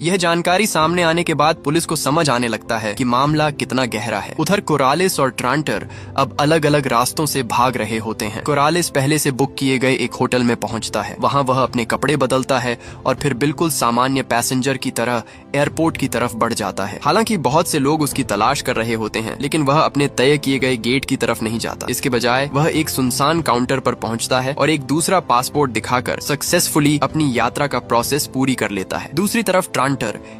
यह जानकारी सामने आने के बाद पुलिस को समझ आने लगता है कि मामला कितना गहरा है। उधर कोरालिस और ट्रांटर अब अलग अलग रास्तों से भाग रहे होते हैं। कोरालिस पहले से बुक किए गए एक होटल में पहुंचता है। वहां वह अपने कपड़े बदलता है और फिर बिल्कुल सामान्य पैसेंजर की तरह एयरपोर्ट की तरफ बढ़ जाता है। हालांकि बहुत से लोग उसकी तलाश कर रहे होते हैं, लेकिन वह अपने तय किए गए गेट की तरफ नहीं जाता। इसके बजाय वह एक सुनसान काउंटर पर पहुंचता है और एक दूसरा पासपोर्ट दिखाकर सक्सेसफुली अपनी यात्रा का प्रोसेस पूरी कर लेता है। दूसरी तरफ ट्रांटर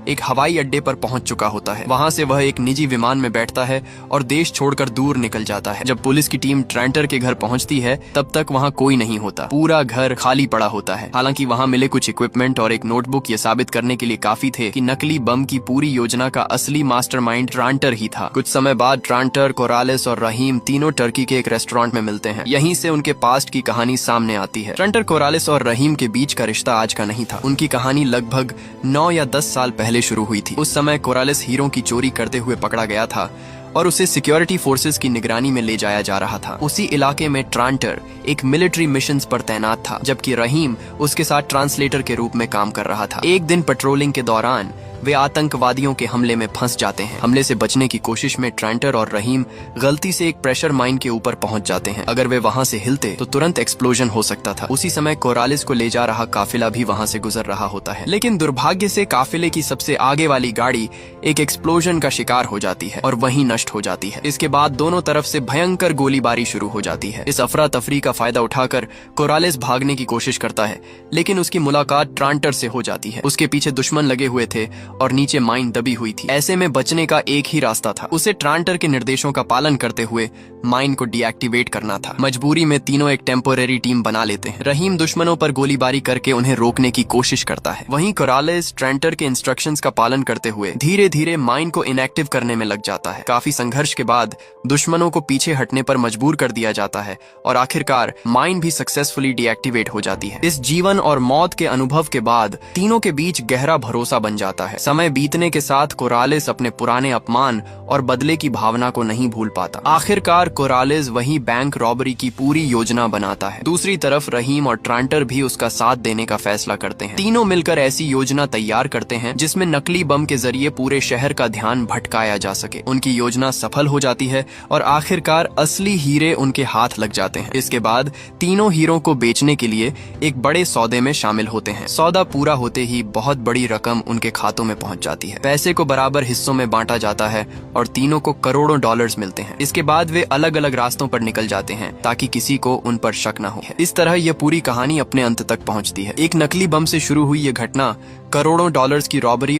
एक हवाई अड्डे पर पहुंच चुका होता है। वहां से वह एक निजी विमान में बैठता है और देश छोड़कर दूर निकल जाता है। जब पुलिस की टीम ट्रांटर के घर पहुंचती है तब तक वहां कोई नहीं होता। पूरा घर खाली पड़ा होता है। हालांकि वहां मिले कुछ इक्विपमेंट और एक नोटबुक ये साबित करने के लिए काफी थे कि नकली बम की पूरी योजना का असली मास्टरमाइंड ट्रांटर ही था। कुछ समय बाद ट्रांटर, कोरालिस और रहीम तीनों टर्की के एक रेस्टोरेंट में मिलते हैं। यहीं से उनके पास्ट की कहानी सामने आती है। ट्रांटर, कोरालिस और रहीम के बीच का रिश्ता आज का नहीं था। उनकी कहानी लगभग 9 या 10 साल पहले शुरू हुई थी। उस समय कोरालिस हीरों की चोरी करते हुए पकड़ा गया था और उसे सिक्योरिटी फोर्सेस की निगरानी में ले जाया जा रहा था। उसी इलाके में ट्रांटर एक मिलिट्री मिशंस पर तैनात था, जबकि रहीम उसके साथ ट्रांसलेटर के रूप में काम कर रहा था। एक दिन पेट्रोलिंग के दौरान वे आतंकवादियों के हमले में फंस जाते हैं। हमले से बचने की कोशिश में ट्रांटर और रहीम गलती से एक प्रेशर माइन के ऊपर पहुंच जाते हैं। अगर वे वहां से हिलते तो तुरंत एक्सप्लोजन हो सकता था। उसी समय कोरालिस को ले जा रहा काफिला भी वहां से गुजर रहा होता है, लेकिन दुर्भाग्य से काफिले की सबसे आगे वाली गाड़ी एक एक्सप्लोजन का शिकार हो जाती है और वहीं नष्ट हो जाती है। इसके बाद दोनों तरफ से भयंकर गोलीबारी शुरू हो जाती है। इस अफरा तफरी का फायदा उठाकर कोरालिस भागने की कोशिश करता है, लेकिन उसकी मुलाकात ट्रांटर से हो जाती है। उसके पीछे दुश्मन लगे हुए थे और नीचे माइन दबी हुई थी। ऐसे में बचने का एक ही रास्ता था, उसे ट्रांटर के निर्देशों का पालन करते हुए माइन को डीएक्टिवेट करना था। मजबूरी में तीनों एक टेम्पोरेरी टीम बना लेते हैं। रहीम दुश्मनों पर गोलीबारी करके उन्हें रोकने की कोशिश करता है। वहीं कोरालिस ट्रांटर के इंस्ट्रक्शंस का पालन करते हुए धीरे धीरे माइन को इनएक्टिव करने में लग जाता है। काफी संघर्ष के बाद दुश्मनों को पीछे हटने पर मजबूर कर दिया जाता है और आखिरकार माइन भी सक्सेसफुली डीएक्टिवेट हो जाती है। इस जीवन और मौत के अनुभव के बाद तीनों के बीच गहरा भरोसा बन जाता है। समय बीतने के साथ कोरालिस अपने पुराने अपमान और बदले की भावना को नहीं भूल पाता। आखिरकार कोरालिस वही बैंक रॉबरी की पूरी योजना बनाता है। दूसरी तरफ रहीम और ट्रांटर भी उसका साथ देने का फैसला करते हैं। तीनों मिलकर ऐसी योजना तैयार करते हैं जिसमें नकली बम के जरिए पूरे शहर का ध्यान भटकाया जा सके। उनकी योजना सफल हो जाती है और आखिरकार असली हीरे उनके हाथ लग जाते हैं। इसके बाद तीनों हीरो को बेचने के लिए एक बड़े सौदे में शामिल होते हैं। सौदा पूरा होते ही बहुत बड़ी रकम उनके खातों में पहुंच जाती है। पैसे को बराबर हिस्सों में बांटा जाता है और तीनों को करोड़ों डॉलर्स मिलते हैं। इसके बाद वे अलग अलग रास्तों पर निकल जाते हैं ताकि किसी को उन पर शक न हो। इस तरह यह पूरी कहानी अपने अंत तक पहुंचती है। एक नकली बम से शुरू हुई यह घटना करोड़ों डॉलर्स की रॉबरी